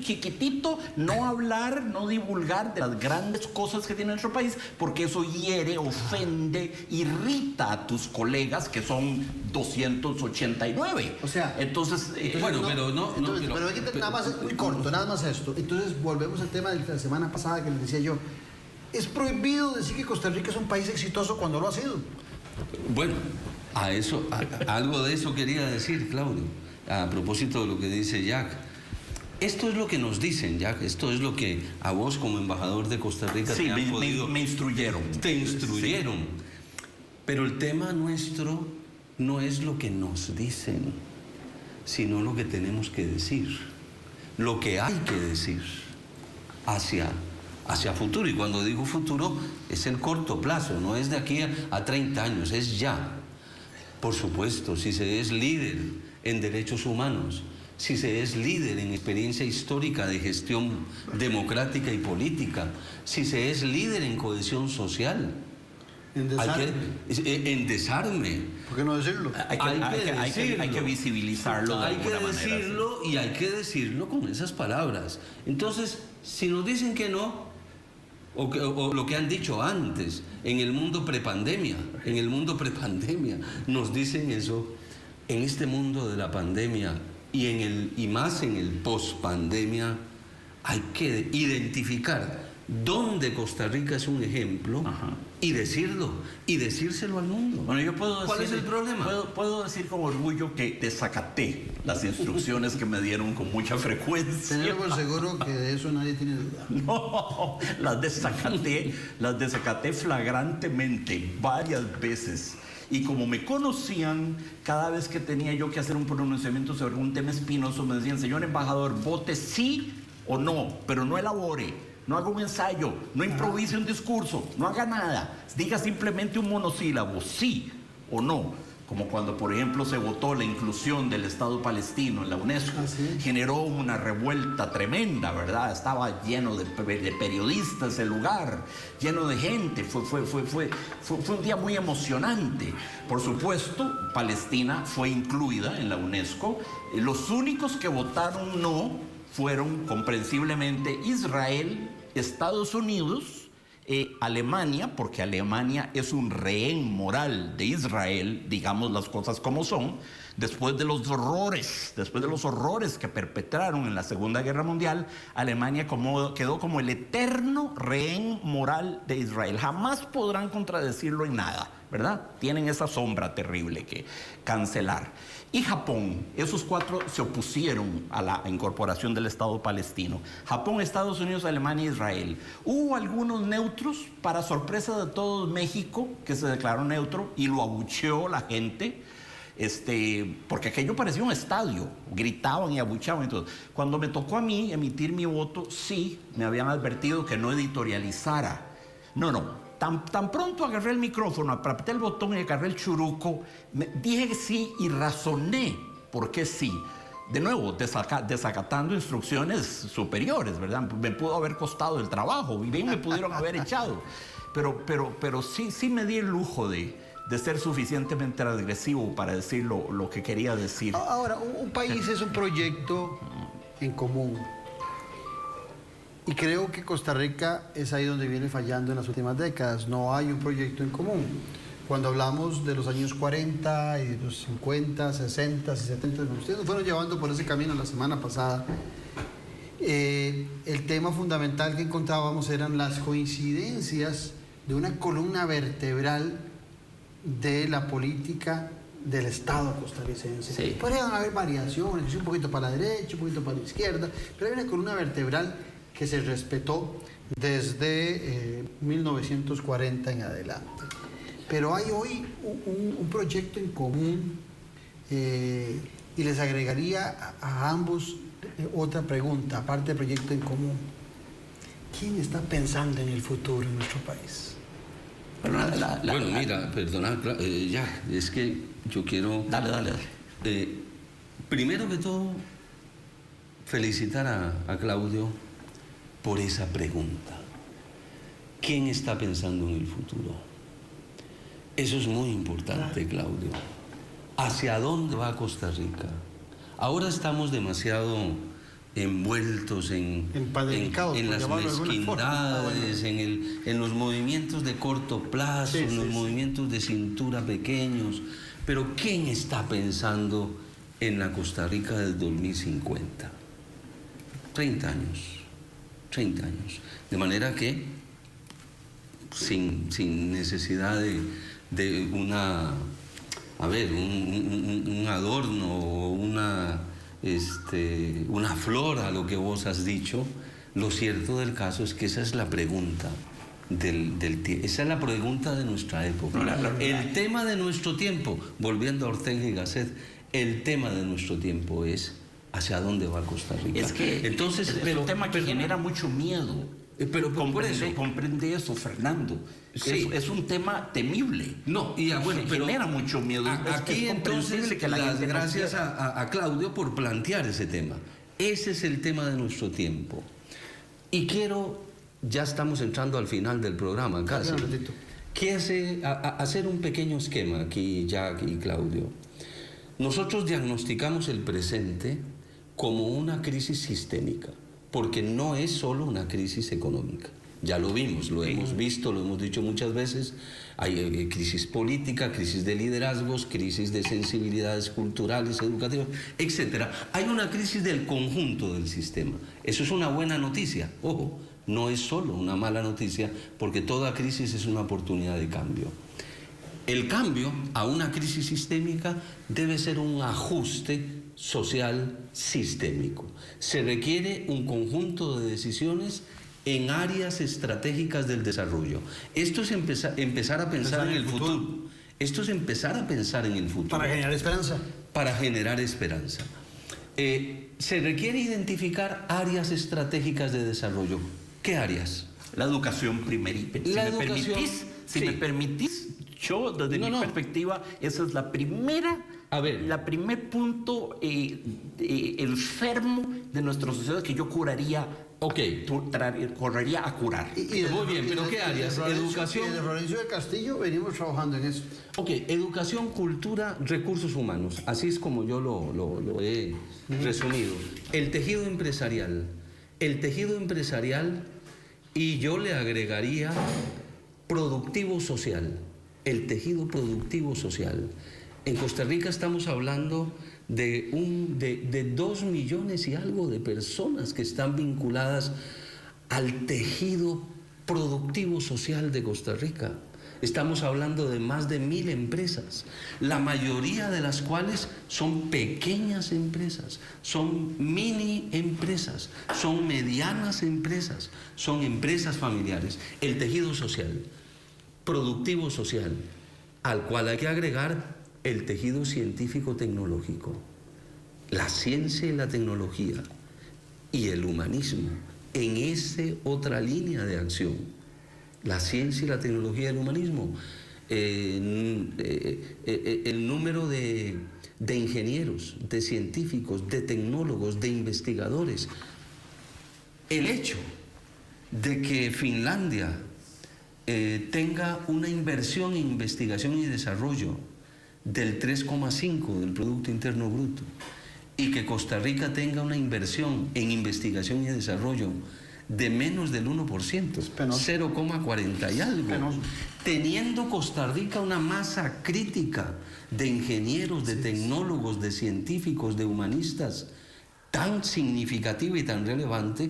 chiquitito, no hablar, no divulgar de las grandes cosas que tiene nuestro país, porque eso hiere, ofende, irrita a tus colegas, que son 289. O sea, entonces pero hay que nada más, muy corto, nada más esto. Entonces volvemos al tema de la semana pasada que les decía yo. Es prohibido decir que Costa Rica es un país exitoso cuando lo ha sido. Bueno, algo de eso quería decir, Claudio. A propósito de lo que dice Jack, esto es lo que nos dicen, Jack, esto es lo que a vos como embajador de Costa Rica te han podido... me instruyeron. Te instruyeron. Sí. Pero el tema nuestro no es lo que nos dicen, sino lo que tenemos que decir, lo que hay que decir hacia futuro. Y cuando digo futuro, es el corto plazo, no es de aquí a 30 años, es ya. Por supuesto, si se es líder en derechos humanos, si se es líder en experiencia histórica de gestión democrática y política, si se es líder en cohesión social, en desarme. ¿Por qué no decirlo? Hay que visibilizarlo de alguna manera. Hay que decirlo y hay que decirlo con esas palabras. Entonces, si nos dicen que no, o lo que han dicho antes, en el mundo prepandemia, nos dicen eso. En este mundo de la pandemia y más en el post-pandemia, hay que identificar dónde Costa Rica es un ejemplo y decirlo, y decírselo al mundo. Bueno, yo puedo decir, ¿cuál es el problema? Puedo decir con orgullo que desacaté las instrucciones que me dieron con mucha frecuencia. Tenemos seguro que de eso nadie tiene duda. No, las desacaté flagrantemente varias veces. Y como me conocían, cada vez que tenía yo que hacer un pronunciamiento sobre un tema espinoso, me decían, señor embajador, vote sí o no, pero no elabore, no haga un ensayo, no improvise un discurso, no haga nada, diga simplemente un monosílabo, sí o no. Como cuando, por ejemplo, se votó la inclusión del Estado palestino en la UNESCO, generó una revuelta tremenda, ¿verdad? Estaba lleno de periodistas el lugar, lleno de gente, fue un día muy emocionante. Por supuesto, Palestina fue incluida en la UNESCO. Los únicos que votaron no fueron, comprensiblemente, Israel, Estados Unidos Alemania, porque Alemania es un rehén moral de Israel, digamos las cosas como son, después de los horrores que perpetraron en la Segunda Guerra Mundial, Alemania quedó como el eterno rehén moral de Israel. Jamás podrán contradecirlo en nada, ¿verdad? Tienen esa sombra terrible que cancelar. Y Japón, esos cuatro se opusieron a la incorporación del Estado palestino. Japón, Estados Unidos, Alemania e Israel. Hubo algunos neutros, para sorpresa de todos, México, que se declaró neutro y lo abucheó la gente. Porque aquello parecía un estadio, gritaban y abuchaban y todo. Cuando me tocó a mí emitir mi voto, sí, me habían advertido que no editorializara. Tan pronto agarré el micrófono, apreté el botón y agarré el churuco, dije que sí y razoné por qué sí. De nuevo, desacatando instrucciones superiores, ¿verdad? Me pudo haber costado el trabajo y bien me pudieron haber echado. Pero sí me di el lujo de ser suficientemente agresivo para decir lo que quería decir. Ahora, un país es un proyecto en común. Y creo que Costa Rica es ahí donde viene fallando en las últimas décadas. No hay un proyecto en común. Cuando hablamos de los años 40 y de los 50, 60 y 70, ustedes nos fueron llevando por ese camino la semana pasada. El tema fundamental que encontrábamos eran las coincidencias de una columna vertebral de la política del Estado costarricense. Sí. Podrían haber variaciones, un poquito para la derecha, un poquito para la izquierda, pero hay una columna vertebral que se respetó desde 1940 en adelante. Pero hay hoy un proyecto en común y les agregaría a ambos otra pregunta, aparte del proyecto en común. ¿Quién está pensando en el futuro en nuestro país? Bueno, mira, perdona, ya, es que yo quiero... Dale. Primero que todo, felicitar a Claudio por esa pregunta. ¿Quién está pensando en el futuro? Eso es muy importante, Claudio. ¿Hacia dónde va Costa Rica? Ahora estamos demasiado envueltos en las mezquindades, en los movimientos de corto plazo, en los movimientos de cintura pequeños. Pero ¿quién está pensando en la Costa Rica del 2050? 30 años. De manera que, sin necesidad de un adorno o una flor a lo que vos has dicho, lo cierto del caso es que esa es la pregunta esa es la pregunta de nuestra época. El tema de nuestro tiempo, volviendo a Ortega y Gasset, el tema de nuestro tiempo es ¿hacia dónde va Costa Rica? Es que entonces, es un tema que genera mucho miedo. Pero comprende eso, Fernando. Sí. Es un tema temible. Genera mucho miedo. Aquí entonces, que las gracias a Claudio por plantear ese tema. Ese es el tema de nuestro tiempo. Y ya estamos entrando al final del programa, casi. Hacer un pequeño esquema aquí, Jack y Claudio. Nosotros diagnosticamos el presente como una crisis sistémica, porque no es solo una crisis económica. Ya lo vimos, lo hemos visto, lo hemos dicho muchas veces. Hay crisis política, crisis de liderazgos, crisis de sensibilidades culturales, educativas, etc. Hay una crisis del conjunto del sistema. Eso es una buena noticia. Ojo, no es solo una mala noticia, porque toda crisis es una oportunidad de cambio. El cambio a una crisis sistémica debe ser un ajuste social sistémico. Se requiere un conjunto de decisiones en áreas estratégicas del desarrollo. Esto es empezar a pensar en el futuro. Esto es empezar a pensar en el futuro. Para generar esperanza. Para generar esperanza. Se requiere identificar áreas estratégicas de desarrollo. ¿Qué áreas? La educación primerita. Si me permitís, yo desde mi perspectiva, esa es la primera... la primer punto enfermo de nuestra sociedad que yo correría a curar. Muy bien, pero ¿qué áreas? Educación. De Florencio de Castillo venimos trabajando en eso. Educación, cultura, recursos humanos. Así es como yo lo he resumido. El tejido empresarial. El tejido empresarial Y yo le agregaría productivo social, el tejido productivo social. En Costa Rica estamos hablando de 2 millones y algo de personas que están vinculadas al tejido productivo social de Costa Rica. Estamos hablando de más de 1000 empresas, la mayoría de las cuales son pequeñas empresas, son mini empresas, son medianas empresas, son empresas familiares. El tejido social, productivo social, al cual hay que agregar el tejido científico-tecnológico, la ciencia y la tecnología y el humanismo en esa otra línea de acción. La ciencia y la tecnología y el humanismo, el número de ingenieros, de científicos, de tecnólogos, de investigadores. El hecho de que Finlandia tenga una inversión en investigación y desarrollo del 3,5% del Producto Interno Bruto y que Costa Rica tenga una inversión en investigación y desarrollo de menos del 1%, 0,40 y algo, teniendo Costa Rica una masa crítica de ingenieros, de tecnólogos, de científicos, de humanistas tan significativa y tan relevante,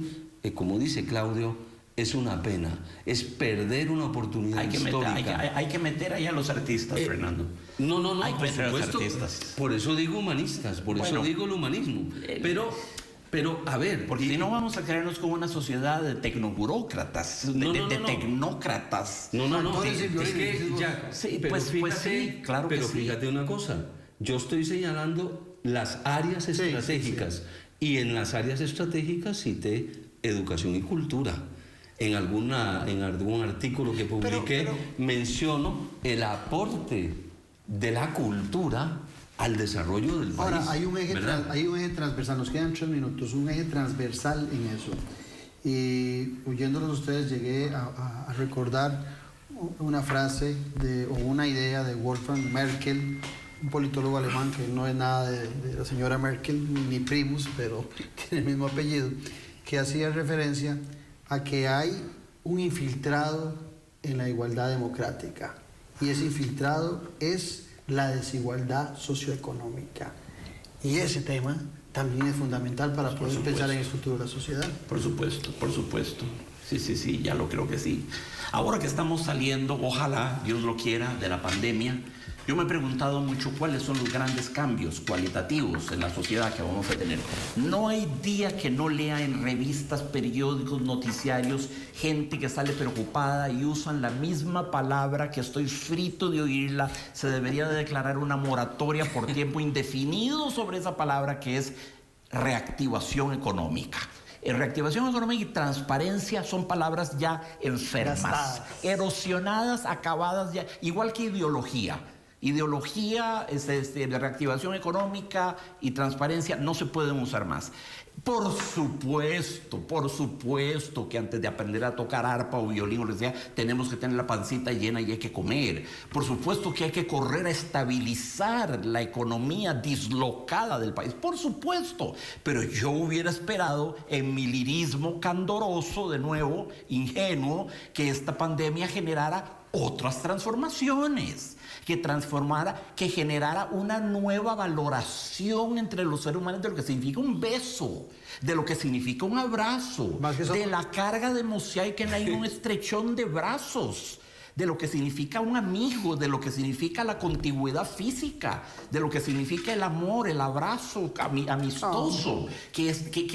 como dice Claudio, es una pena, es perder una oportunidad histórica. Hay que meter ahí a los artistas, Fernando. No, hay que por meter a los supuesto, artistas. por eso digo humanistas, por eso digo el humanismo, pero, a ver... Porque si no vamos a crearnos como una sociedad de tecnoburócratas, de tecnócratas. No. Es que ya... Sí, pero pues sí, claro que sí. Pero fíjate una cosa, yo estoy señalando las áreas estratégicas. Y en las áreas estratégicas cité educación y cultura. En algún artículo que publiqué menciono el aporte de la cultura al desarrollo del país. Ahora, hay un eje transversal, nos quedan 3 minutos, un eje transversal en eso. Y oyéndolos ustedes llegué a recordar una frase o una idea de Wolfgang Merkel, un politólogo alemán que no es nada de la señora Merkel ni primus, pero tiene el mismo apellido, que hacía referencia a que hay un infiltrado en la igualdad democrática, y ese infiltrado es la desigualdad socioeconómica, y ese tema también es fundamental para poder pensar en el futuro de la sociedad. Por supuesto. Sí, ya lo creo que sí. Ahora que estamos saliendo, ojalá, Dios lo quiera, de la pandemia, yo me he preguntado mucho cuáles son los grandes cambios cualitativos en la sociedad que vamos a tener. No hay día que no lea en revistas, periódicos, noticiarios, gente que sale preocupada y usan la misma palabra que estoy frito de oírla. Se debería de declarar una moratoria por tiempo indefinido sobre esa palabra, que es reactivación económica. Reactivación económica y transparencia son palabras ya enfermas, erosionadas, acabadas ya, igual que ideología. Ideología, de reactivación económica y transparencia no se pueden usar más. Por supuesto que antes de aprender a tocar arpa o violín o lo que sea, tenemos que tener la pancita llena y hay que comer. Por supuesto que hay que correr a estabilizar la economía dislocada del país. Por supuesto. Pero yo hubiera esperado, en mi lirismo candoroso, de nuevo, ingenuo, que esta pandemia generara otras transformaciones. Que generara una nueva valoración entre los seres humanos de lo que significa un beso, de lo que significa un abrazo, de la carga de emoción que hay un estrechón de brazos, de lo que significa un amigo, de lo que significa la contigüidad física, de lo que significa el amor, el abrazo amistoso, que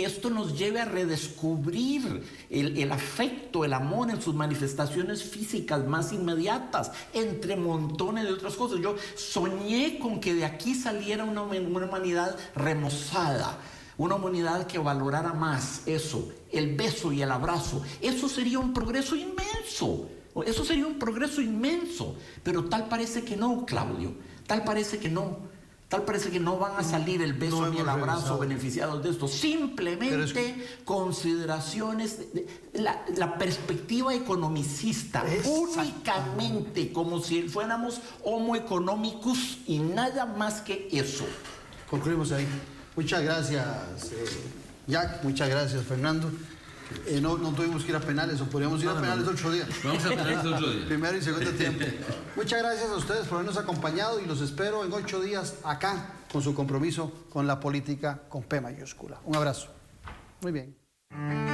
esto nos lleve a redescubrir el afecto, el amor en sus manifestaciones físicas más inmediatas, entre montones de otras cosas. Yo soñé con que de aquí saliera una humanidad remozada, una humanidad que valorara más eso, el beso y el abrazo. Eso sería un progreso inmenso. Eso sería un progreso inmenso, pero tal parece que no, Claudio, tal parece que no van a salir el beso ni el abrazo beneficiados de esto. Simplemente consideraciones, la perspectiva economicista, únicamente como si fuéramos homo economicus y nada más que eso. Concluimos ahí. Muchas gracias, Jack, muchas gracias, Fernando. No tuvimos que ir a penales, o podríamos ir a penales otro día. Vamos a penales otro día. Primero y segundo tiempo. Muchas gracias a ustedes por habernos acompañado y los espero en 8 días acá con su compromiso con la política con P mayúscula. Un abrazo. Muy bien.